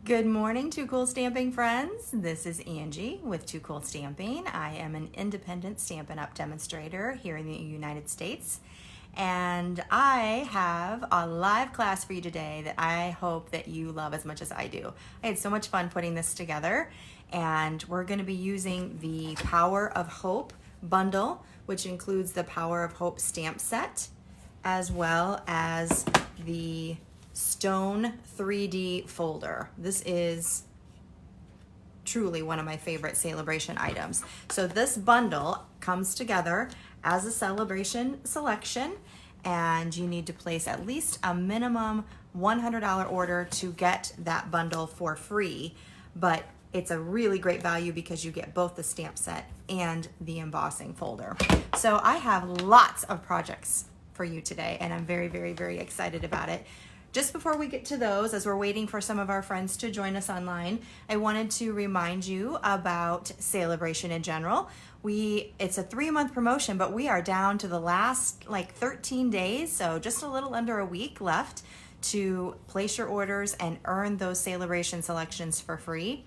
Good morning, Too Cool Stamping friends. This is Angie with Too Cool Stamping. I am an independent Stampin' Up! Demonstrator here in the United States. And I have a live class for you today that I hope that you love as much as I do. I had so much fun putting this together, and we're going to be using the Power of Hope bundle, which includes the Power of Hope stamp set, as well as the Stone 3D folder. This is truly one of my favorite Sale-a-Bration items. So this bundle comes together as a Sale-a-Bration selection, and you need to place at least a minimum $100 order to get that bundle for free. But it's a really great value because you get both the stamp set and the embossing folder. So I have lots of projects for you today, and I'm very, very, very excited about it. Just before we get to those, as we're waiting for some of our friends to join us online, I wanted to remind you about Sale-a-Bration in general. It's a 3-month promotion, but we are down to the last 13 days, so just a little under a week left to place your orders and earn those Sale-a-Bration selections for free.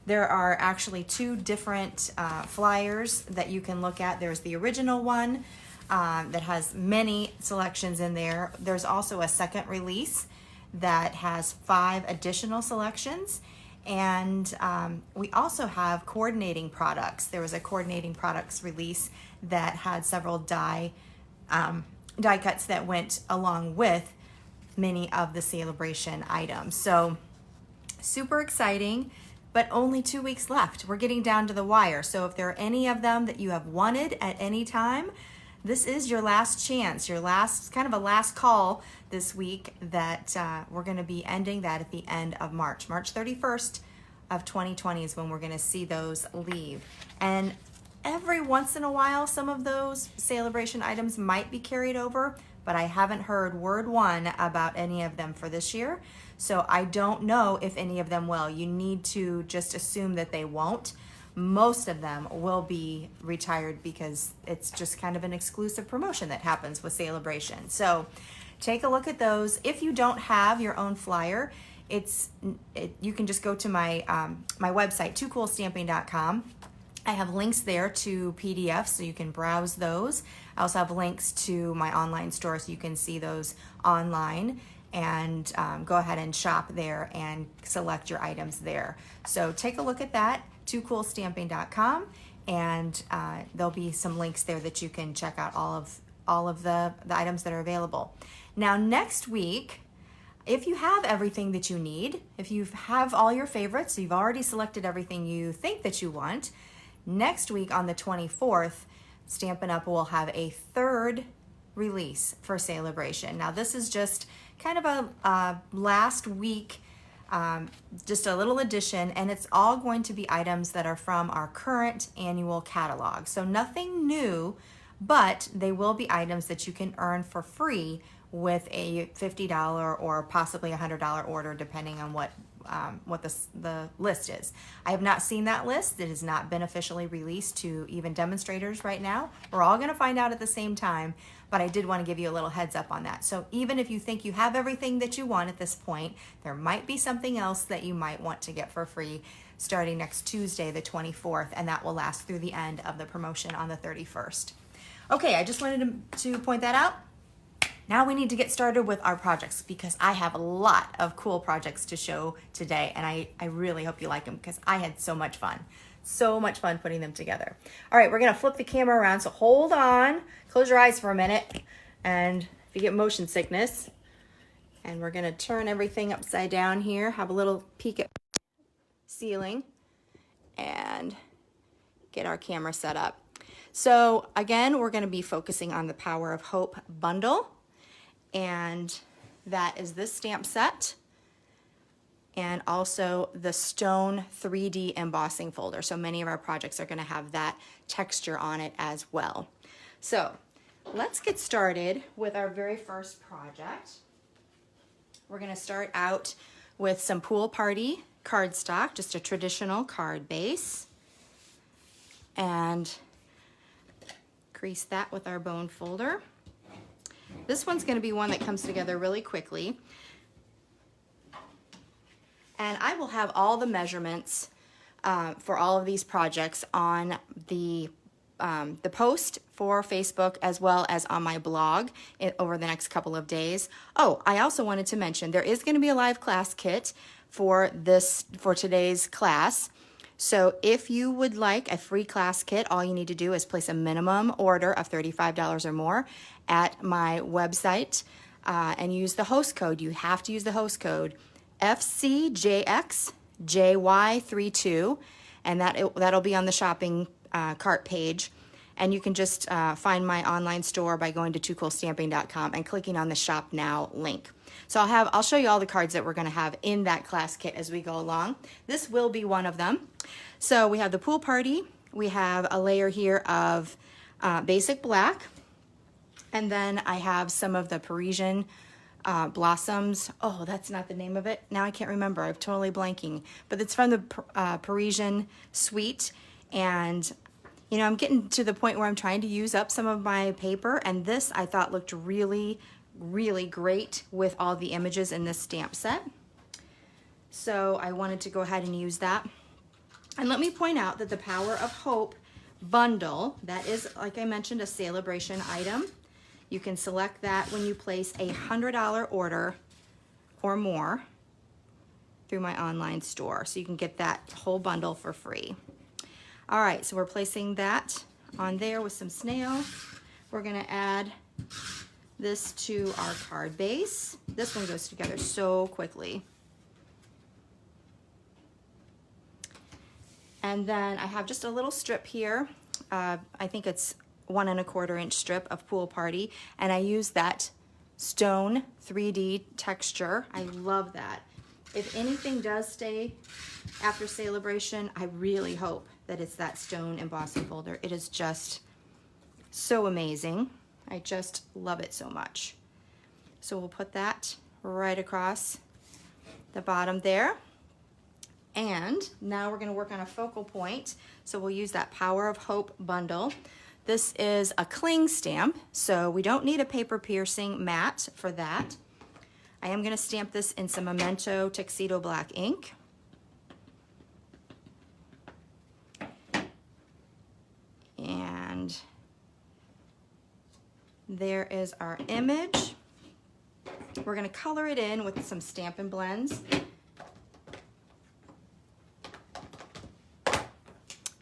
There are actually 2 different flyers that you can look at. There's the original one that has many selections in there. There's also a second release that has 5 additional selections. And we also have coordinating products. There was a coordinating products release that had several die cuts that went along with many of the Sale-a-Bration items. So super exciting, but only 2 weeks left. We're getting down to the wire. So if there are any of them that you have wanted at any time, this is your last chance, your last kind of a last call this week that we're going to be ending that at the end of March. March 31st of 2020 is when we're going to see those leave. And every once in a while, some of those Sale-a-Bration items might be carried over, but I haven't heard word one about any of them for this year. So I don't know if any of them will. You need to just assume that they won't. Most of them will be retired because it's just kind of an exclusive promotion that happens with Sale-a-Bration. So take a look at those. If you don't have your own flyer, you can just go to my my website, toocoolstamping.com. I have links there to PDFs so you can browse those. I also have links to my online store so you can see those online and go ahead and shop there and select your items there. So take a look at that, toocoolstamping.com, and there'll be some links there that you can check out all of the items that are available. Now next week, if you have everything that you need, if you have all your favorites, so you've already selected everything you think that you want, next week on the 24th, Stampin' Up! Will have a 3rd release for Sale-a-Bration. Now this is just kind of a last week, just a little addition, and it's all going to be items that are from our current annual catalog. So nothing new, but they will be items that you can earn for free with a $50 or possibly $100 order, depending on what the list is. I have not seen that list. It has not been officially released to even demonstrators right now. We're all going to find out at the same time, but I did want to give you a little heads up on that. So even if you think you have everything that you want at this point, there might be something else that you might want to get for free starting next Tuesday, the 24th, and that will last through the end of the promotion on the 31st. Okay, I just wanted to point that out. Now we need to get started with our projects because I have a lot of cool projects to show today, and I really hope you like them because I had so much fun. So much fun putting them together. All right, we're gonna flip the camera around, so hold on, close your eyes for a minute, and if you get motion sickness, and we're gonna turn everything upside down here, have a little peek at ceiling, and get our camera set up. So again, we're gonna be focusing on the Power of Hope bundle, and that is this stamp set and also the Stone 3D embossing folder. So many of our projects are going to have that texture on it as well. So let's get started with our very first project. We're going to start out with some Pool Party cardstock, just a traditional card base, and crease that with our bone folder. This one's going to be one that comes together really quickly. And I will have all the measurements for all of these projects on the post for Facebook as well as on my blog over the next couple of days. Oh, I also wanted to mention there is going to be a live class kit for today's class. So if you would like a free class kit, all you need to do is place a minimum order of $35 or more at my website and use the host code. You have to use the host code FCJXJY32, and that'll be on the shopping cart page. And you can just find my online store by going to toocoolstamping.com and clicking on the Shop Now link. So I'll show you all the cards that we're going to have in that class kit as we go along. This will be one of them. So we have the Pool Party. We have a layer here of basic black. And then I have some of the Parisian Blossoms. Oh, that's not the name of it. Now I can't remember. I'm totally blanking. But it's from the Parisian Suite. And you know, I'm getting to the point where I'm trying to use up some of my paper, and this I thought looked really, really great with all the images in this stamp set. So I wanted to go ahead and use that. And let me point out that the Power of Hope bundle, that is, like I mentioned, a Sale-a-Bration item. You can select that when you place a $100 order or more through my online store. So you can get that whole bundle for free. All right, so we're placing that on there with some snail. We're gonna add this to our card base. This one goes together so quickly. And then I have just a little strip here. I think it's 1 1/4 inch strip of Pool Party, and I use that stone 3D texture. I love that. If anything does stay after Sale-a-Bration, I really hope that it's that stone embossing folder. It is just so amazing. I just love it so much. So we'll put that right across the bottom there. And now we're gonna work on a focal point. So we'll use that Power of Hope bundle. This is a cling stamp, so we don't need a paper piercing mat for that. I am gonna stamp this in some Memento Tuxedo Black ink. And there is our image. We're gonna color it in with some Stampin' Blends.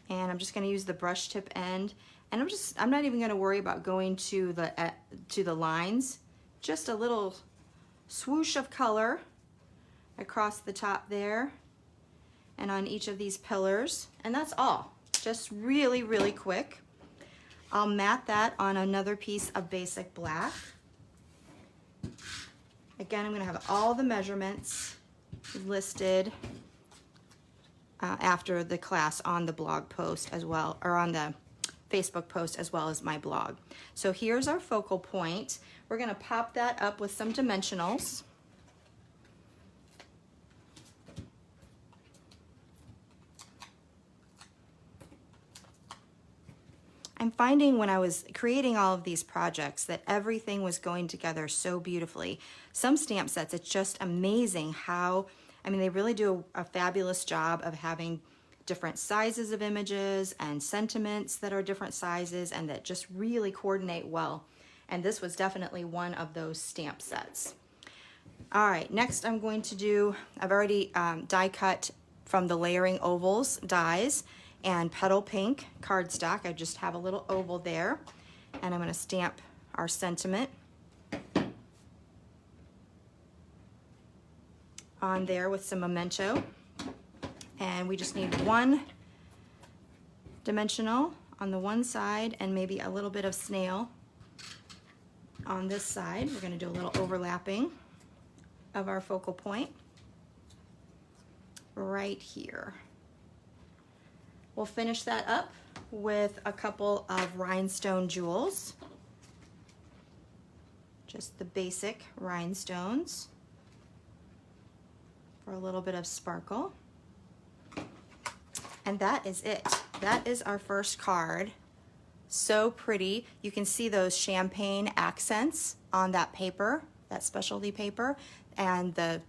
And I'm just gonna use the brush tip end. And I'm not even gonna worry about going to the lines. Just a little swoosh of color across the top there and on each of these pillars. And that's all. Just really, really quick. I'll mat that on another piece of basic black. Again, I'm gonna have all the measurements listed after the class on the blog post as well, or on the Facebook post as well as my blog. So here's our focal point. We're gonna pop that up with some dimensionals. I'm finding when I was creating all of these projects that everything was going together so beautifully. Some stamp sets, it's just amazing how, I mean, they really do a fabulous job of having different sizes of images and sentiments that are different sizes and that just really coordinate well. And this was definitely one of those stamp sets. All right, next I'm going to do, I've already die cut from the Layering Ovals dies and Petal Pink cardstock. I just have a little oval there, and I'm going to stamp our sentiment on there with some Memento. And we just need one dimensional on the one side and maybe a little bit of snail on this side. We're going to do a little overlapping of our focal point right here. We'll finish that up with a couple of Rhinestone Jewels, just the basic rhinestones for a little bit of sparkle. And that is it. That is our first card. So pretty. You can see those champagne accents on that paper, that specialty paper, and the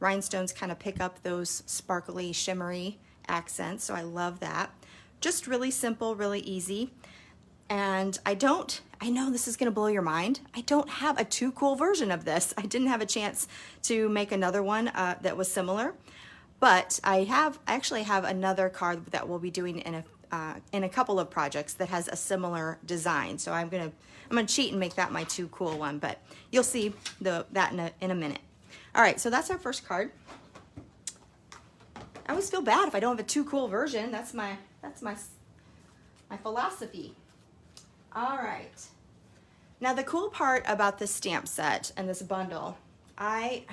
rhinestones kind of pick up those sparkly, shimmery accents, so I love that. Just really simple, really easy. And I know this is gonna blow your mind, I don't have a too cool version of this. I didn't have a chance to make another one that was similar, but I actually have another card that we'll be doing in a couple of projects that has a similar design. So I'm gonna cheat and make that my too cool one, but you'll see that in a minute. All right, so that's our first card. I always feel bad if I don't have a too cool version. That's my philosophy. All right. Now the cool part about this stamp set and this bundle, I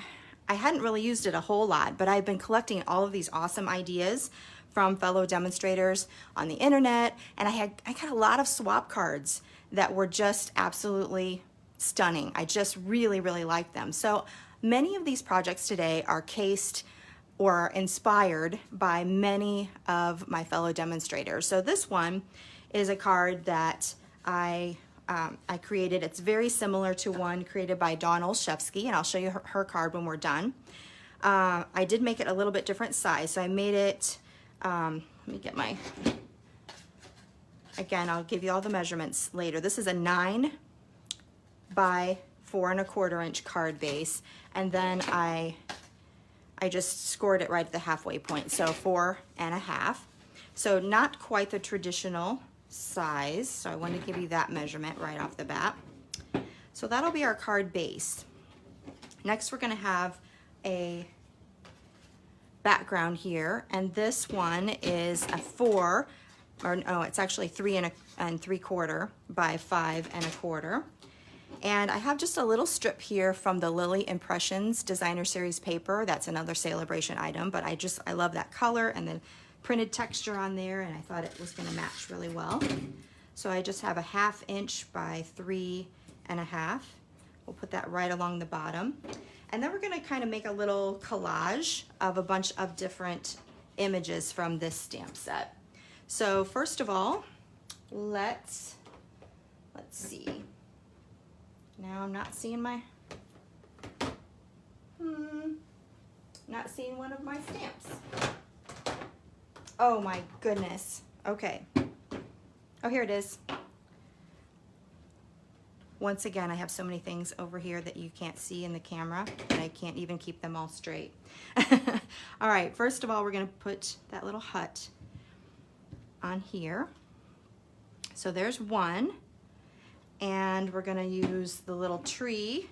hadn't really used it a whole lot, but I've been collecting all of these awesome ideas from fellow demonstrators on the internet, and I got a lot of swap cards that were just absolutely stunning. I just really, really like them. So many of these projects today are cased or inspired by many of my fellow demonstrators. So this one is a card that I created. It's very similar to one created by Dawn Olszewski, and I'll show you her card when we're done. I did make it a little bit different size, so I made it, let me get my, again, I'll give you all the measurements later. This is a 9 by 4 1/4 inch card base, and then I just scored it right at the halfway point, so 4 1/2. So not quite the traditional size, so I want to give you that measurement right off the bat. So that'll be our card base. Next we're going to have a background here, and this one is a 4, or no, it's actually 3 3/4 by 5 1/4. And I have just a little strip here from the Lily Impressions Designer Series paper. That's another Sale-a-Bration item, but I love that color and the printed texture on there, and I thought it was going to match really well. So I just have a 1/2 inch by 3 1/2. We'll put that right along the bottom. And then we're going to kind of make a little collage of a bunch of different images from this stamp set. So first of all, let's see. Now I'm not seeing not seeing one of my stamps. Oh my goodness. Okay. Oh, here it is. Once again, I have so many things over here that you can't see in the camera, and I can't even keep them all straight. All right, first of all, we're going to put that little hut on here. So there's one, and we're going to use the little tree,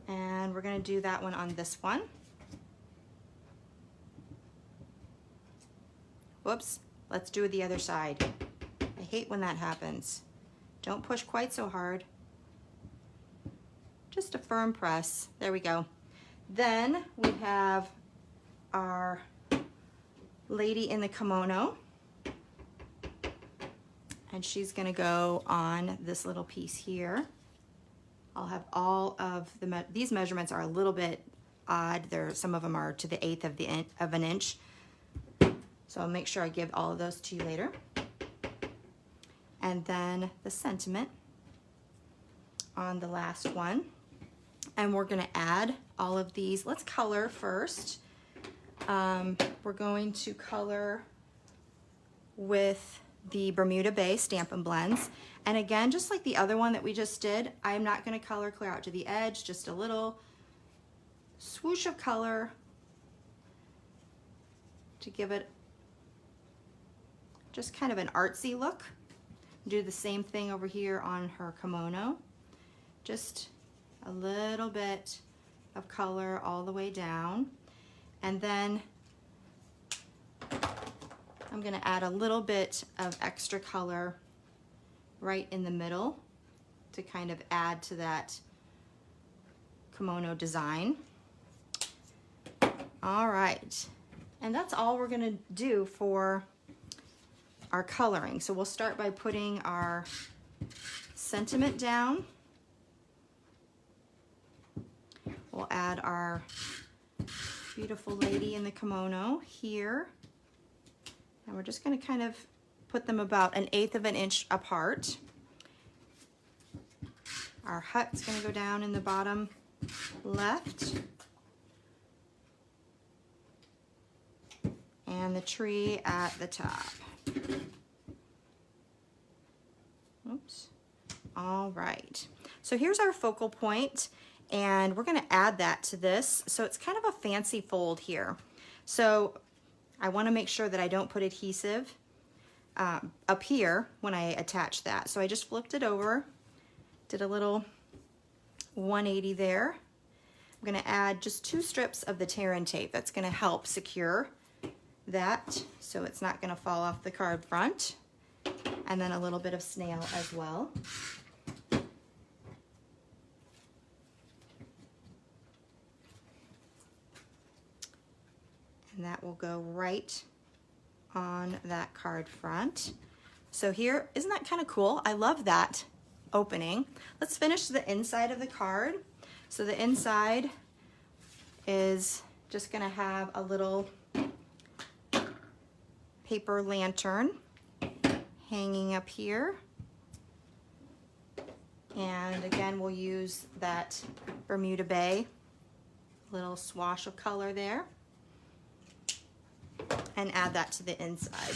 and we're going to do that one on this one. Whoops, let's do the other side. I hate when that happens. Don't push quite so hard. Just a firm press. There we go. Then we have our lady in the kimono, and she's gonna go on this little piece here. I'll have all of these measurements are a little bit odd. Some of them are to the 1/8 of an inch. So I'll make sure I give all of those to you later. And then the sentiment on the last one. And we're gonna add all of these. Let's color first. We're going to color with the Bermuda Bay Stampin' Blends. And again, just like the other one that we just did, I'm not gonna color clear out to the edge, just a little swoosh of color to give it just kind of an artsy look. Do the same thing over here on her kimono. Just a little bit of color all the way down. And then I'm gonna add a little bit of extra color right in the middle to kind of add to that kimono design. All right, and that's all we're gonna do for our coloring. So we'll start by putting our sentiment down. We'll add our beautiful lady in the kimono here. And we're just going to kind of put them about 1/8 of an inch apart. Our hut's going to go down in the bottom left. And the tree at the top. Oops. All right. So here's our focal point, and we're going to add that to this. So it's kind of a fancy fold here. So I want to make sure that I don't put adhesive up here when I attach that. So I just flipped it over, did a little 180 there. I'm going to add just 2 strips of the tear-in tape. That's going to help secure that so it's not going to fall off the card front. And then a little bit of snail as well. And that will go right on that card front. So here, isn't that kind of cool? I love that opening. Let's finish the inside of the card. So the inside is just gonna have a little paper lantern hanging up here. And again, we'll use that Bermuda Bay, little swash of color there, and add that to the inside.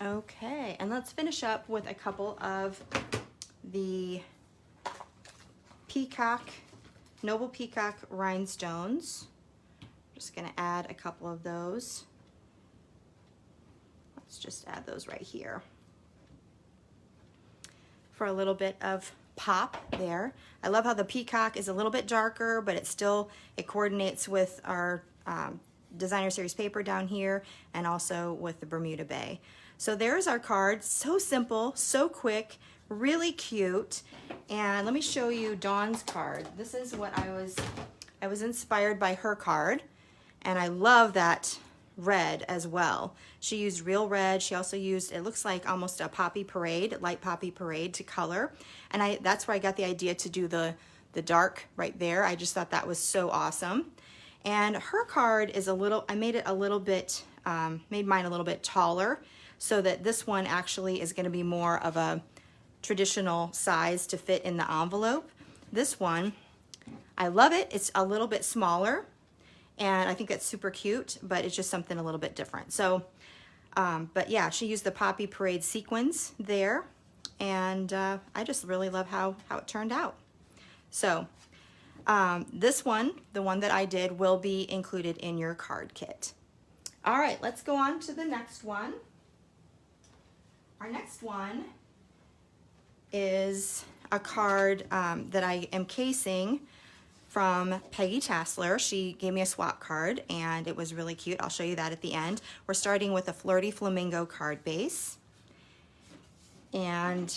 Okay, and let's finish up with a couple of the Peacock, Noble Peacock Rhinestones. Just gonna add a couple of those. Let's just add those right here for a little bit of pop there. I love how the Peacock is a little bit darker, but it coordinates with our designer series paper down here and also with the Bermuda Bay. So there's our card. So simple, so quick, really cute. And let me show you Dawn's card. This is what I was inspired by her card, and I love that red as well. She used real red. She also used, it looks like almost a poppy parade, light poppy parade to color. And that's where I got the idea to do the dark right there. I just thought that was so awesome. And her card is a little, I made it a little bit, made mine a little bit taller so that this one actually is gonna be more of a traditional size to fit in the envelope. This one, I love it. It's a little bit smaller, and I think that's super cute, but it's just something a little bit different. So, but yeah, she used the Poppy Parade sequins there, and I just really love how it turned out. So this one, the one that I did, will be included in your card kit. All right, let's go on to the next one. Our next one is a card that I am casing from Peggy Tassler. She gave me a swap card, and it was really cute. I'll show you that at the end. We're starting with a Flirty Flamingo card base. And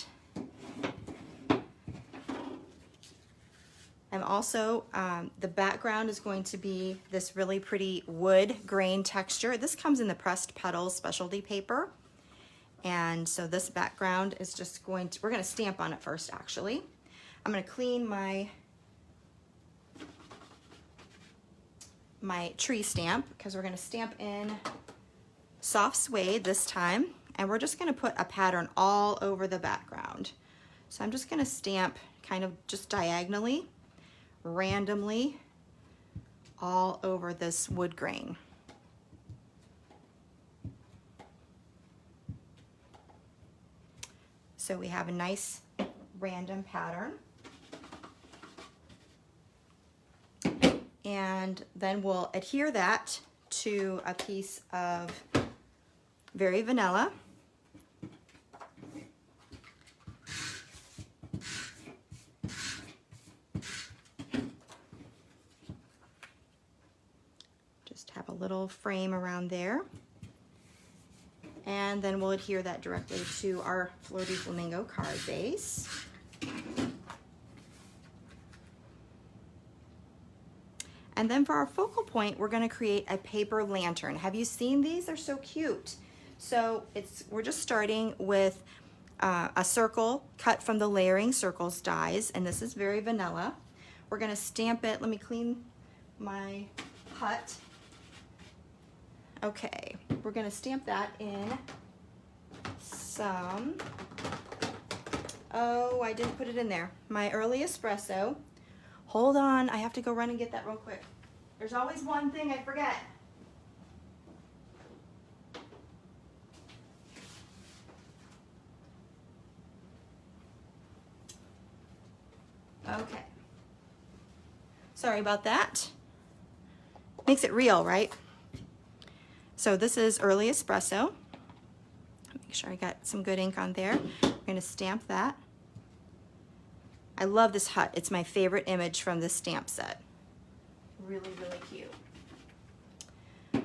I'm also, the background is going to be this really pretty wood grain texture. This comes in the Pressed Petals specialty paper. And so this background is just going to, we're going to stamp on it first actually. I'm going to clean my tree stamp because we're going to stamp in soft suede this time, and we're just going to put a pattern all over the background. So I'm just going to stamp kind of just diagonally, randomly, all over this wood grain. So we have a nice random pattern. And then we'll adhere that to a piece of Very Vanilla. Just have a little frame around there. And then we'll adhere that directly to our Flirty Flamingo card base. And then for our focal point, we're going to create a paper lantern. Have you seen these? They're so cute. So we're just starting with a circle cut from the Layering Circles dies, and this is Very Vanilla. We're going to stamp it. Let me clean my cut. Okay, we're gonna stamp that in some, oh, I didn't put it in there. My early espresso. Hold on, I have to go run and get that real quick. There's always one thing I forget. Okay. Sorry about that. Makes it real, right? So this is early espresso. Make sure I got some good ink on there. We're gonna stamp that. I love this hut. It's my favorite image from this stamp set. Really, really cute.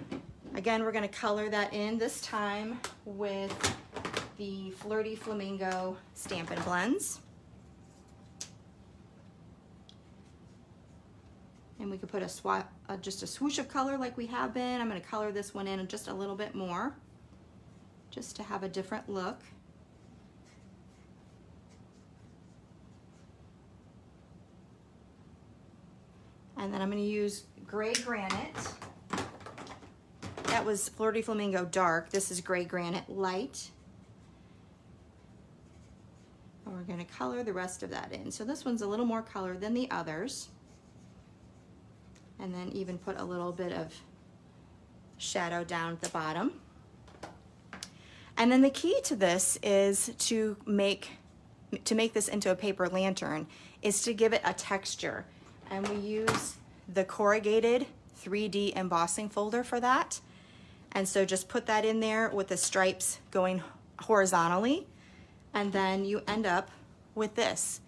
Again, we're gonna color that in this time with the Flirty Flamingo Stampin' Blends. And we could put just a swoosh of color like we have been. I'm gonna color this one in just a little bit more, just to have a different look. And then I'm gonna use Gray Granite. That was Flirty Flamingo Dark. This is Gray Granite Light. And we're gonna color the rest of that in. So this one's a little more color than the others. And then even put a little bit of shadow down at the bottom. And then the key to this is to make this into a paper lantern is to give it a texture. And we use the corrugated 3D embossing folder for that. And so just put that in there with the stripes going horizontally, and then you end up with this.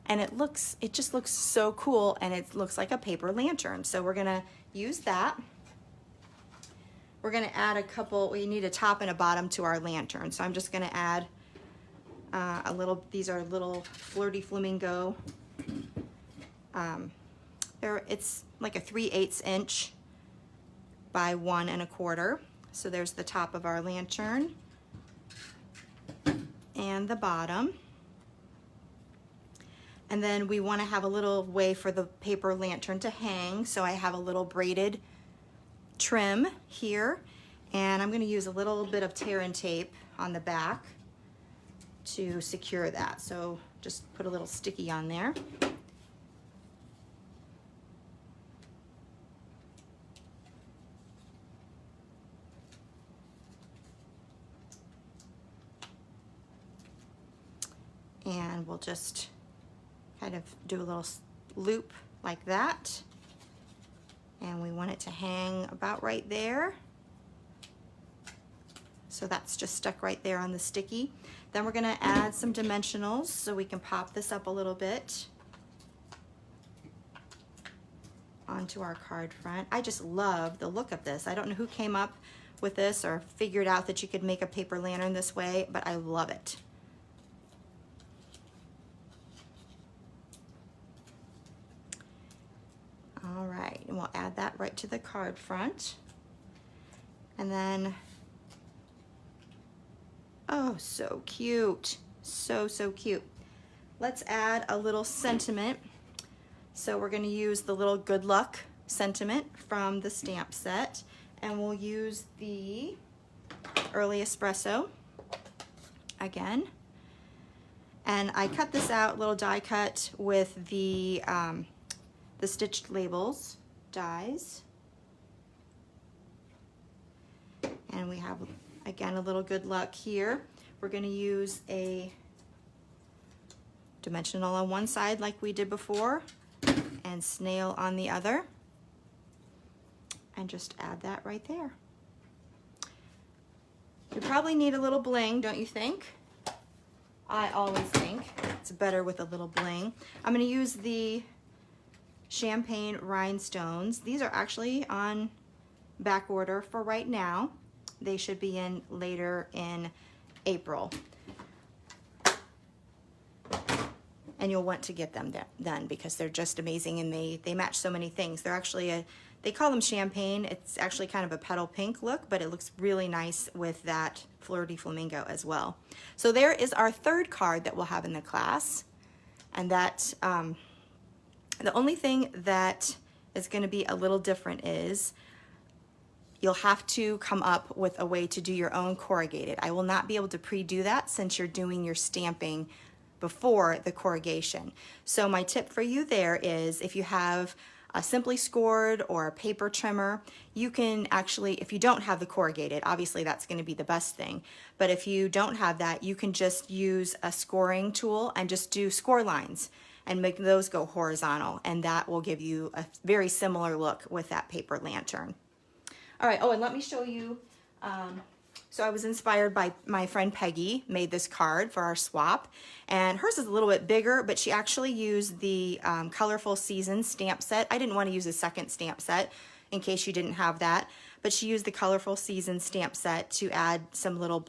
And it just looks so cool, and it looks like a paper lantern. So we're gonna use that. We're gonna add a couple, we need a top and a bottom to our lantern. So I'm just gonna add these are little Flirty Flamingo. It's like a 3/8 inch by 1 1/4. So there's the top of our lantern and the bottom. And then we want to have a little way for the paper lantern to hang. So I have a little braided trim here, and I'm going to use a little bit of tear and tape on the back to secure that. So just put a little sticky on there. And we'll just kind of do a little loop like that. And we want it to hang about right there. So that's just stuck right there on the sticky. Then we're gonna add some dimensionals so we can pop this up a little bit onto our card front. I just love the look of this. I don't know who came up with this or figured out that you could make a paper lantern this way, but I love it. All right, and we'll add that right to the card front. And then, oh, so cute. So, so cute. Let's add a little sentiment. So we're gonna use the little good luck sentiment from the stamp set, and we'll use the early espresso again. And I cut this out, little die cut with the stitched labels dies. And we have, again, a little good luck here. We're gonna use a dimensional on one side like we did before, and snail on the other. And just add that right there. You probably need a little bling, don't you think? I always think it's better with a little bling. I'm gonna use the Champagne Rhinestones. These are actually on back order for right now. They should be in later in April. And you'll want to get them done because they're just amazing, and they match so many things. They're actually they call them champagne. It's actually kind of a petal pink look, but it looks really nice with that Flirty Flamingo as well. So there is our third card that we'll have in the class. And that the only thing that is going to be a little different is you'll have to come up with a way to do your own corrugated. I will not be able to pre-do that since you're doing your stamping before the corrugation. So my tip for you there is, if you have a simply scored or a paper trimmer, you can actually, if you don't have the corrugated, obviously that's going to be the best thing, but if you don't have that, you can just use a scoring tool and just do score lines and make those go horizontal, and that will give you a very similar look with that paper lantern. All right, oh, and let me show you, so I was inspired by my friend Peggy, made this card for our swap, and hers is a little bit bigger, but she actually used the Colorful Seasons stamp set. I didn't want to use a second stamp set in case you didn't have that, but she used the Colorful Seasons stamp set to add some little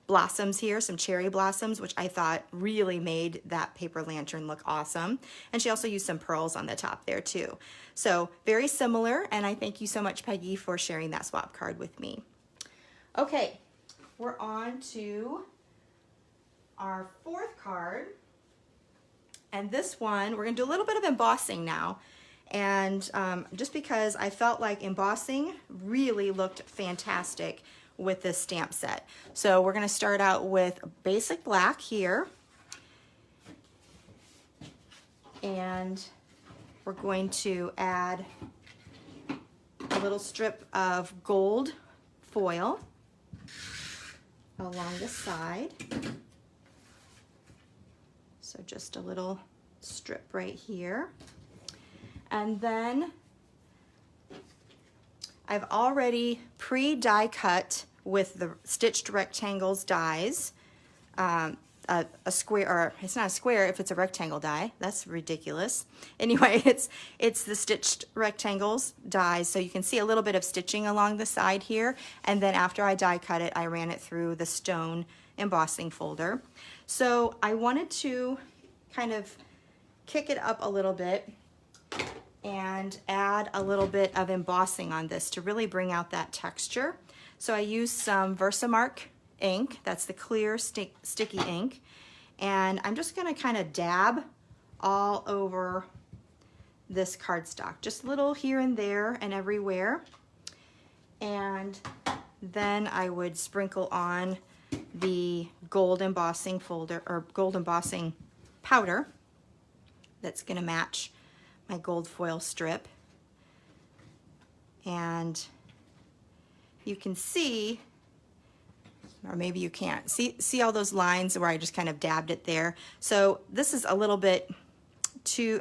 blossoms here, some cherry blossoms, which I thought really made that paper lantern look awesome. And she also used some pearls on the top there too. So very similar, and I thank you so much, Peggy, for sharing that swap card with me. Okay, we're on to our fourth card, and this one, we're gonna do a little bit of embossing now. And just because I felt like embossing really looked fantastic with this stamp set. So we're going to start out with basic black here, and we're going to add a little strip of gold foil along the side. So just a little strip right here. And then I've already pre-die cut with the stitched rectangles dies, a square, or it's not a square if it's a rectangle die. That's ridiculous. Anyway, it's the stitched rectangles dies, so you can see a little bit of stitching along the side here. And then after I die cut it, I ran it through the stone embossing folder. So I wanted to kind of kick it up a little bit and add a little bit of embossing on this to really bring out that texture. So I used some VersaMark ink, that's the clear sticky ink, and I'm just gonna kind of dab all over this cardstock, just a little here and there and everywhere. And then I would sprinkle on the gold embossing folder, or gold embossing powder, that's gonna match my gold foil strip. And you can see, or maybe you can't, see all those lines where I just kind of dabbed it there. So this is a little bit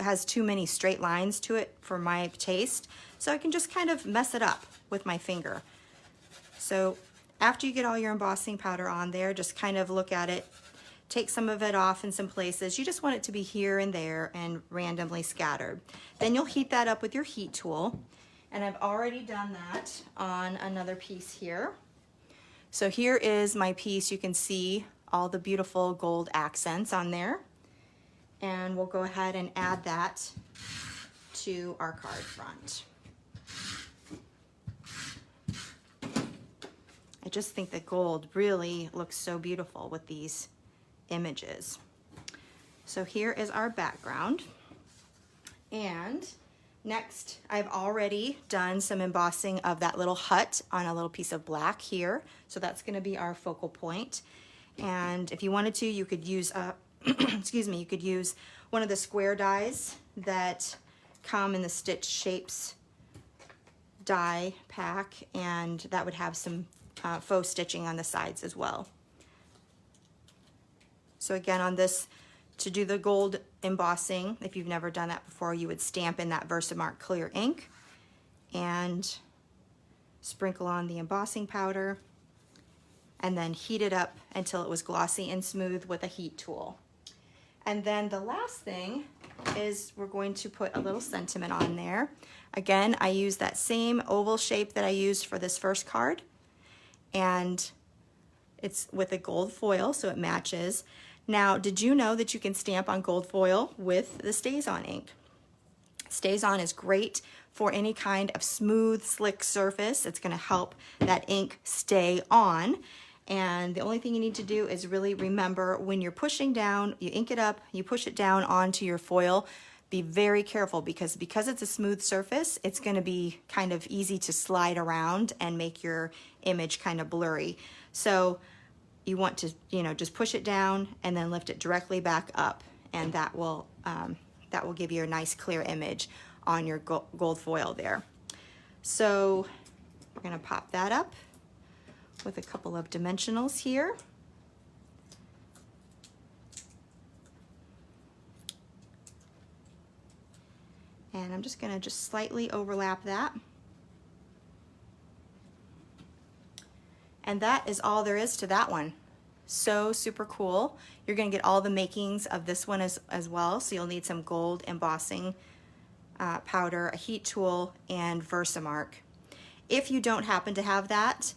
has too many straight lines to it for my taste. So I can just kind of mess it up with my finger. So after you get all your embossing powder on there, just kind of look at it, take some of it off in some places. You just want it to be here and there and randomly scattered. Then you'll heat that up with your heat tool. And I've already done that on another piece here. So here is my piece. You can see all the beautiful gold accents on there. And we'll go ahead and add that to our card front. I just think that gold really looks so beautiful with these images. So here is our background, and next I've already done some embossing of that little hut on a little piece of black here, so that's going to be our focal point. And if you wanted to, you could use excuse me, you could use one of the square dies that come in the Stitch Shapes die pack, and that would have some faux stitching on the sides as well. So again, on this, to do the gold embossing, if you've never done that before, you would stamp in that VersaMark clear ink and sprinkle on the embossing powder, and then heat it up until it was glossy and smooth with a heat tool. And then the last thing is we're going to put a little sentiment on there. Again, I use that same oval shape that I used for this first card, and it's with a gold foil, so it matches. Now, did you know that you can stamp on gold foil with the StazOn ink? StazOn is great for any kind of smooth, slick surface. It's going to help that ink stay on. And the only thing you need to do is really remember, when you're pushing down, you ink it up, you push it down onto your foil, be very careful because it's a smooth surface, it's going to be kind of easy to slide around and make your image kind of blurry. So you want to, you know, just push it down and then lift it directly back up, and that will give you a nice clear image on your gold foil there. So we're going to pop that up with a couple of dimensionals here. And I'm just going to slightly overlap that. And that is all there is to that one. So super cool. You're going to get all the makings of this one as well. So you'll need some gold embossing powder, a heat tool, and VersaMark. If you don't happen to have that,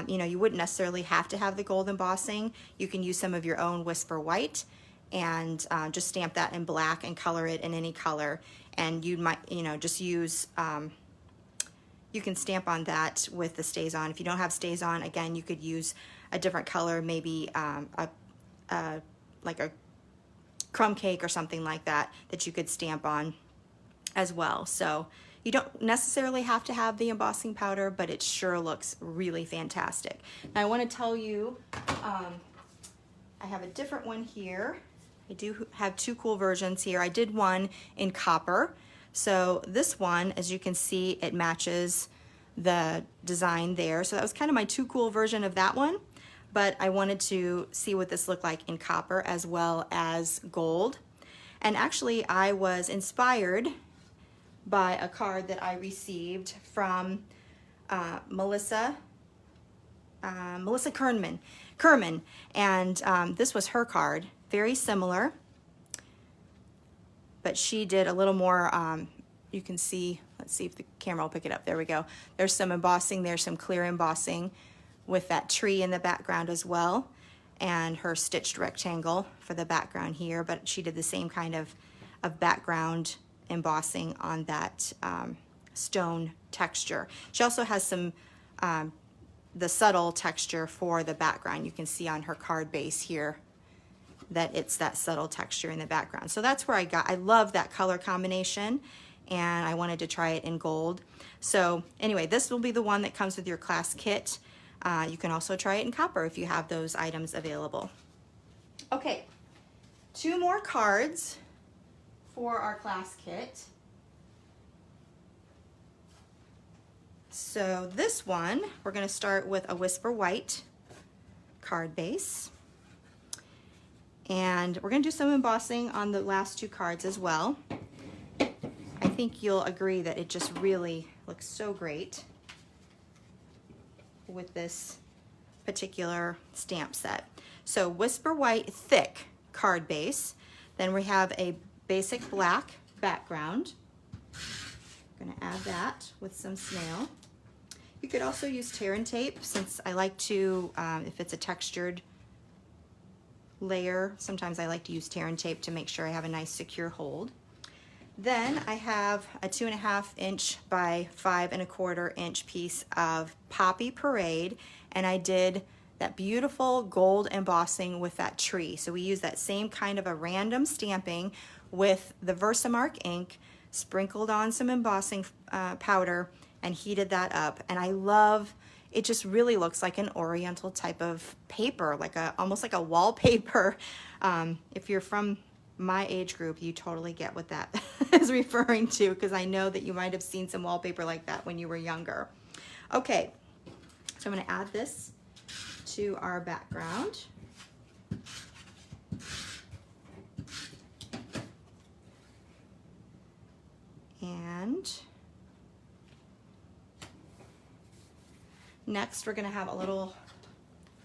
you know, you wouldn't necessarily have to have the gold embossing. You can use some of your own Whisper White and just stamp that in black and color it in any color. And you might, you know, just use, you can stamp on that with the StazOn. If you don't have StazOn, again, you could use a different color, maybe like a crumb cake or something like that, that you could stamp on as well. So you don't necessarily have to have the embossing powder, but it sure looks really fantastic. Now I want to tell you, I have a different one here. I do have two cool versions here. I did one in copper. So this one, as you can see, it matches the design there. So that was kind of my too cool version of that one. But I wanted to see what this looked like in copper as well as gold. And actually I was inspired by a card that I received from Melissa Kerman. And this was her card. Very similar, but she did a little more, you can see, let's see if the camera will pick it up. There we go. There's some embossing, there's some clear embossing with that tree in the background as well, and her stitched rectangle for the background here, but she did the same kind of background embossing on that stone texture. She also has some, the subtle texture for the background. You can see on her card base here that it's that subtle texture in the background. So that's where I love that color combination, and I wanted to try it in gold. So anyway, this will be the one that comes with your class kit. You can also try it in copper if you have those items available. Okay, two more cards for our class kit. So this one, we're going to start with a Whisper White card base. And we're going to do some embossing on the last two cards as well. I think you'll agree that it just really looks so great with this particular stamp set. So Whisper White thick card base. Then we have a basic black background. I'm going to add that with some snail. You could also use tear and tape, since I like to, if it's a textured layer, sometimes I like to use tear and tape to make sure I have a nice secure hold. Then I have a 2.5 inch by 5 1/4 inch piece of Poppy Parade, and I did that beautiful gold embossing with that tree. So we use that same kind of a random stamping with the VersaMark ink, sprinkled on some embossing powder, and heated that up. And I love, it just really looks like an oriental type of paper, like almost like a wallpaper. If you're from my age group, you totally get what that is referring to, because I know that you might have seen some wallpaper like that when you were younger. Okay, so I'm going to add this to our background. And next we're going to have a little,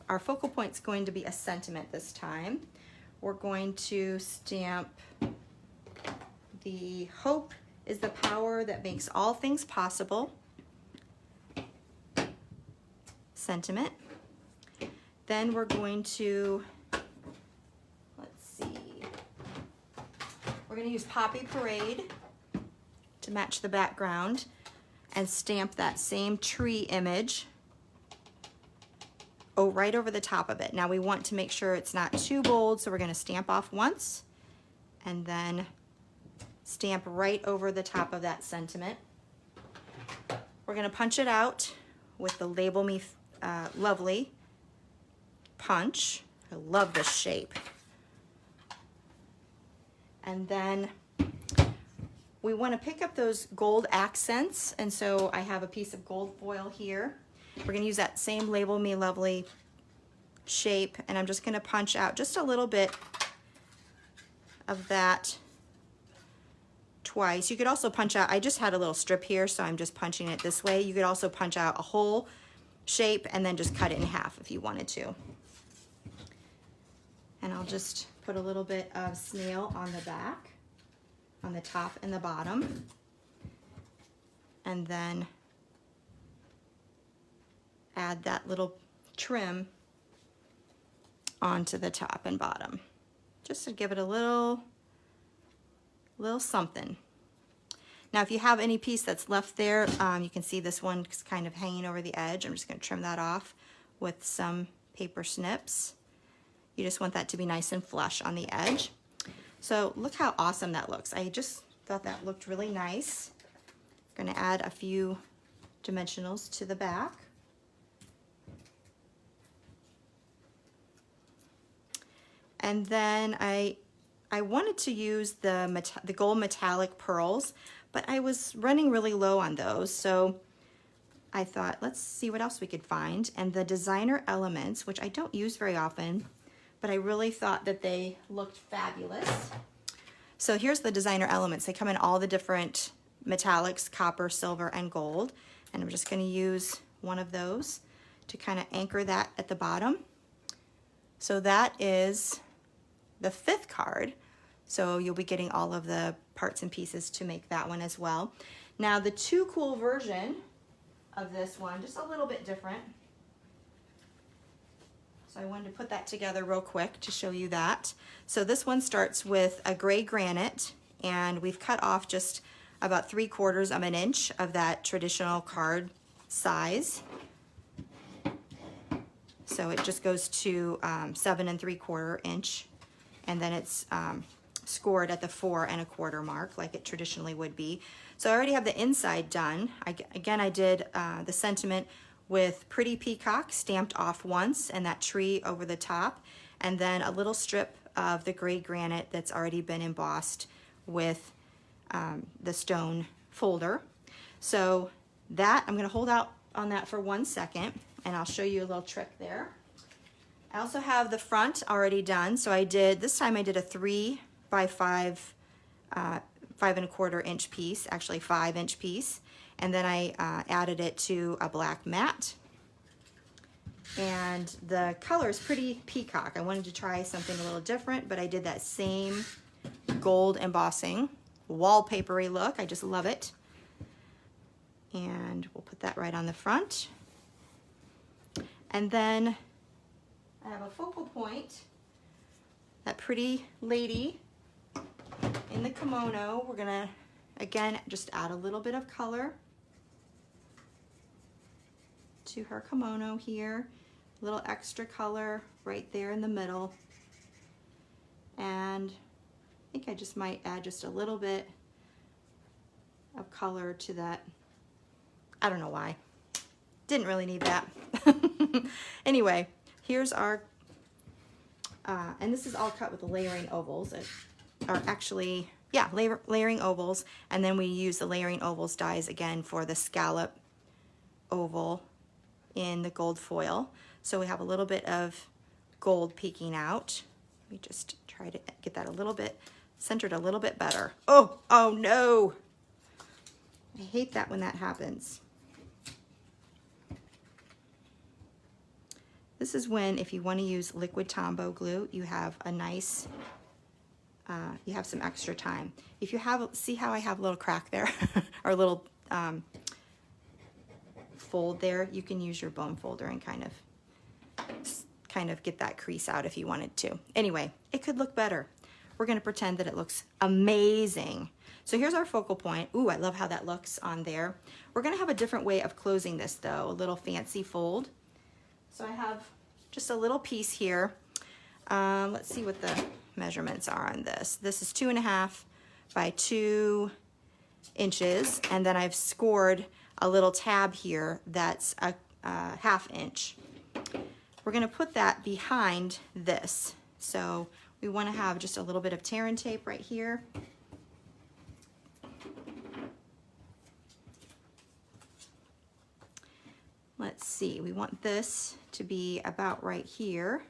our focal point's going to be a sentiment this time. We're going to stamp the "Hope is the power that makes all things possible" sentiment. Then we're going to, let's see, we're going to use Poppy Parade to match the background and stamp that same tree image right over the top of it. Now we want to make sure it's not too bold, so we're going to stamp off once and then stamp right over the top of that sentiment. We're gonna punch it out with the Label Me Lovely punch. I love this shape. And then we want to pick up those gold accents, and so I have a piece of gold foil here. We're going to use that same Label Me Lovely shape, and I'm just going to punch out just a little bit of that twice. You could also punch out, I just had a little strip here, so I'm just punching it this way. You could also punch out a whole shape and then just cut it in half if you wanted to. And I'll just put a little bit of snail on the back, on the top and the bottom, and then add that little trim onto the top and bottom, just to give it a little something. Now, if you have any piece that's left there, you can see this one is kind of hanging over the edge. I'm just going to trim that off with some paper snips. You just want that to be nice and flush on the edge. So look how awesome that looks. I just thought that looked really nice. I'm going to add a few dimensionals to the back. And then I wanted to use the gold metallic pearls, but I was running really low on those. So I thought, let's see what else we could find. And the designer elements, which I don't use very often, but I really thought that they looked fabulous. So here's the designer elements. They come in all the different metallics, copper, silver, and gold. And I'm just going to use one of those to kind of anchor that at the bottom. So that is the 5th card. So you'll be getting all of the parts and pieces to make that one as well. Now the Too Cool version of this one, just a little bit different. So I wanted to put that together real quick to show you that. So this one starts with a gray granite, and we've cut off just about 3/4 of an inch of that traditional card size. So it just goes to 7 3/4 inch, and then it's scored at the 4 1/4 mark like it traditionally would be. So I already have the inside done. Again, I did the sentiment with Pretty Peacock stamped off once, and that tree over the top, and then a little strip of the gray granite that's already been embossed with the stone folder. So that, I'm going to hold out on that for 1 second, and I'll show you a little trick there. I also have the front already done. So this time I did a 3 by 5 1/4 inch piece, actually 5-inch piece. And then I added it to a black mat. And the color is Pretty Peacock. I wanted to try something a little different, but I did that same gold embossing, wallpapery look. I just love it. And we'll put that right on the front. And then I have a focal point, that pretty lady in the kimono. We're gonna, again, just add a little bit of color to her kimono here. A little extra color right there in the middle. And I think I just might add just a little bit of color to that. I don't know why. Didn't really need that. Anyway, here's our, and this is all cut with the layering ovals. Or actually, yeah, layering ovals. And then we use the layering ovals dies again for the scallop oval in the gold foil. So we have a little bit of gold peeking out. Let me just try to get that a little bit centered a little bit better. Oh no! I hate that when that happens. This is when, if you want to use liquid Tombow glue, you have a nice, you have some extra time. If you have, see how I have a little crack there, or a little fold there, you can use your bone folder and kind of get that crease out if you wanted to. Anyway, it could look better. We're going to pretend that it looks amazing. So here's our focal point. Ooh, I love how that looks on there. We're going to have a different way of closing this though, a little fancy fold. So I have just a little piece here. Let's see what the measurements are on this. This is 2.5 by 2 inches, and then I've scored a little tab here that's a 1/2 inch. We're going to put that behind this. So we want to have just a little bit of tear and tape right here. Let's see, we want this to be about right here.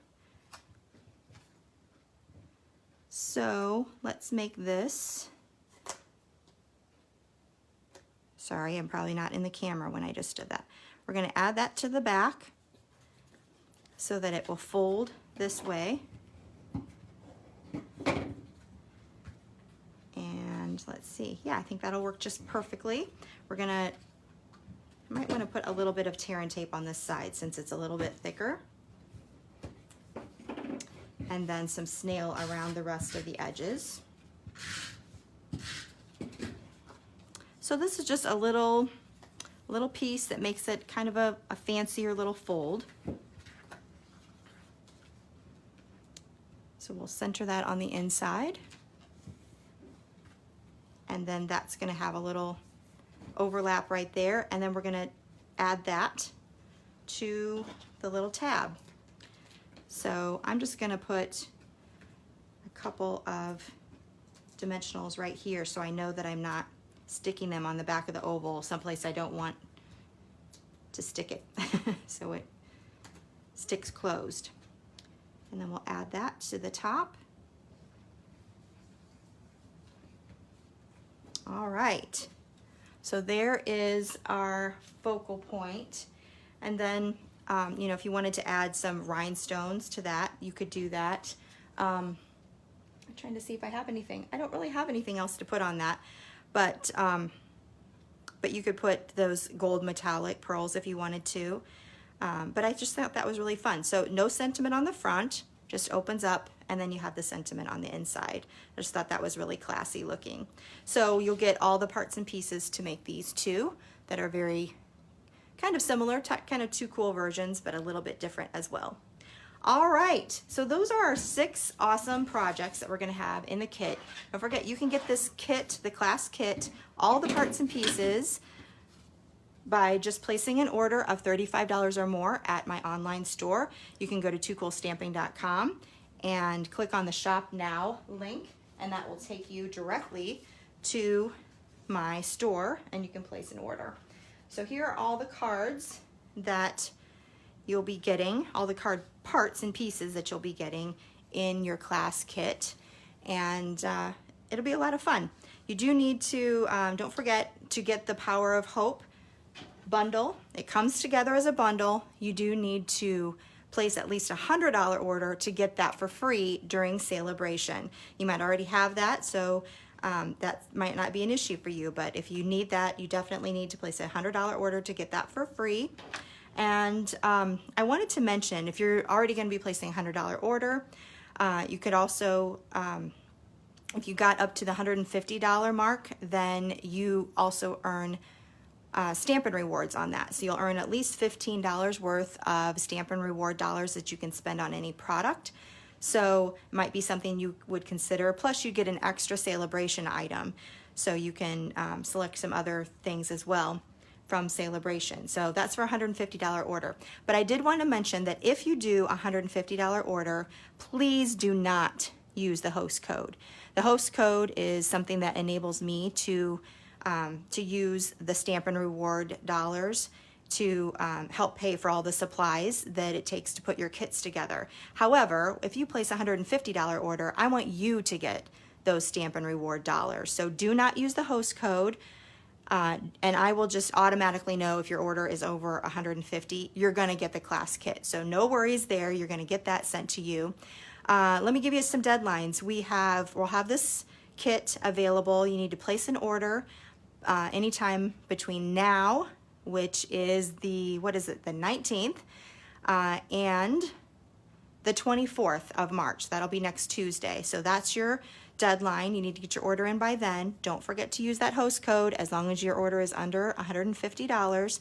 So let's make this, sorry, I'm probably not in the camera when I just did that. We're going to add that to the back so that it will fold this way. And let's see, yeah, I think that'll work just perfectly. We're gonna, I might want to put a little bit of tear and tape on this side since it's a little bit thicker. And then some snail around the rest of the edges. So this is just a little piece that makes it kind of a fancier little fold. So we'll center that on the inside. And then that's going to have a little overlap right there. And then we're going to add that to the little tab. So I'm just going to put a couple of dimensionals right here so I know that I'm not sticking them on the back of the oval someplace I don't want to stick it so it sticks closed. And then we'll add that to the top. All right, so there is our focal point. And then, you know, if you wanted to add some rhinestones to that, you could do that. I'm trying to see if I have anything. I don't really have anything else to put on that, but you could put those gold metallic pearls if you wanted to. But I just thought that was really fun. So no sentiment on the front, just opens up, and then you have the sentiment on the inside. I just thought that was really classy looking. So you'll get all the parts and pieces to make these two that are very kind of similar, kind of two cool versions, but a little bit different as well. All right, so those are our 6 awesome projects that we're gonna have in the kit. Don't forget, you can get this kit, the class kit, all the parts and pieces by just placing an order of $35 or more at my online store. You can go to toocoolstamping.com and click on the Shop Now link, and that will take you directly to my store, and you can place an order. So here are all the cards that you'll be getting, all the card parts and pieces that you'll be getting in your class kit, and it'll be a lot of fun. You do need to, don't forget to get the Power of Hope bundle. It comes together as a bundle. You do need to place at least a $100 order to get that for free during Sale-a-Bration. You might already have that, so that might not be an issue for you, but if you need that, you definitely need to place a $100 order to get that for free. And I wanted to mention, if you're already going to be placing a $100 order, you could also, if you got up to the $150 mark, then you also earn Stampin' Rewards on that. So you'll earn at least $15 worth of Stampin' Reward dollars that you can spend on any product. So it might be something you would consider. Plus you get an extra Sale-a-Bration item. So you can select some other things as well from Sale-a-Bration. So that's for a $150 order. But I did want to mention that if you do a $150 order, please do not use the host code. The host code is something that enables me to use the Stampin' Reward dollars to help pay for all the supplies that it takes to put your kits together. However, if you place a $150 order, I want you to get those Stampin' Reward dollars. So do not use the host code, and I will just automatically know if your order is over 150, you're gonna get the class kit. So no worries there, you're gonna get that sent to you. Let me give you some deadlines. We'll have this kit available. You need to place an order anytime between now, which is the, the 19th, and the 24th of March. That'll be next Tuesday. So that's your deadline. You need to get your order in by then. Don't forget to use that host code as long as your order is under $150.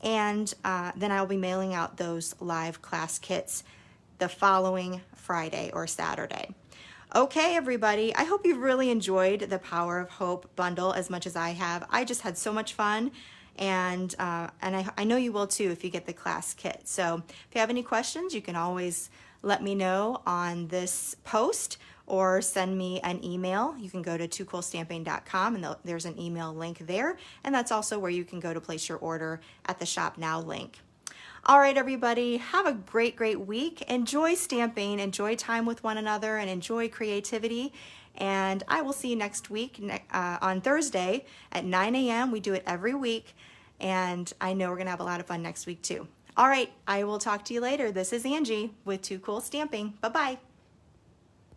And then I'll be mailing out those live class kits the following Friday or Saturday. Okay, everybody, I hope you've really enjoyed the Power of Hope bundle as much as I have. I just had so much fun, and I know you will too if you get the class kit. So if you have any questions, you can always let me know on this post or send me an email. You can go to toocoolstamping.com and there's an email link there, and that's also where you can go to place your order at the Shop Now link. All right, everybody, have a great, great week. Enjoy stamping, enjoy time with one another, and enjoy creativity. And I will see you next week on Thursday at 9 a.m. We do it every week, and I know we're going to have a lot of fun next week, too. All right, I will talk to you later. This is Angie with Too Cool Stamping. Bye-bye.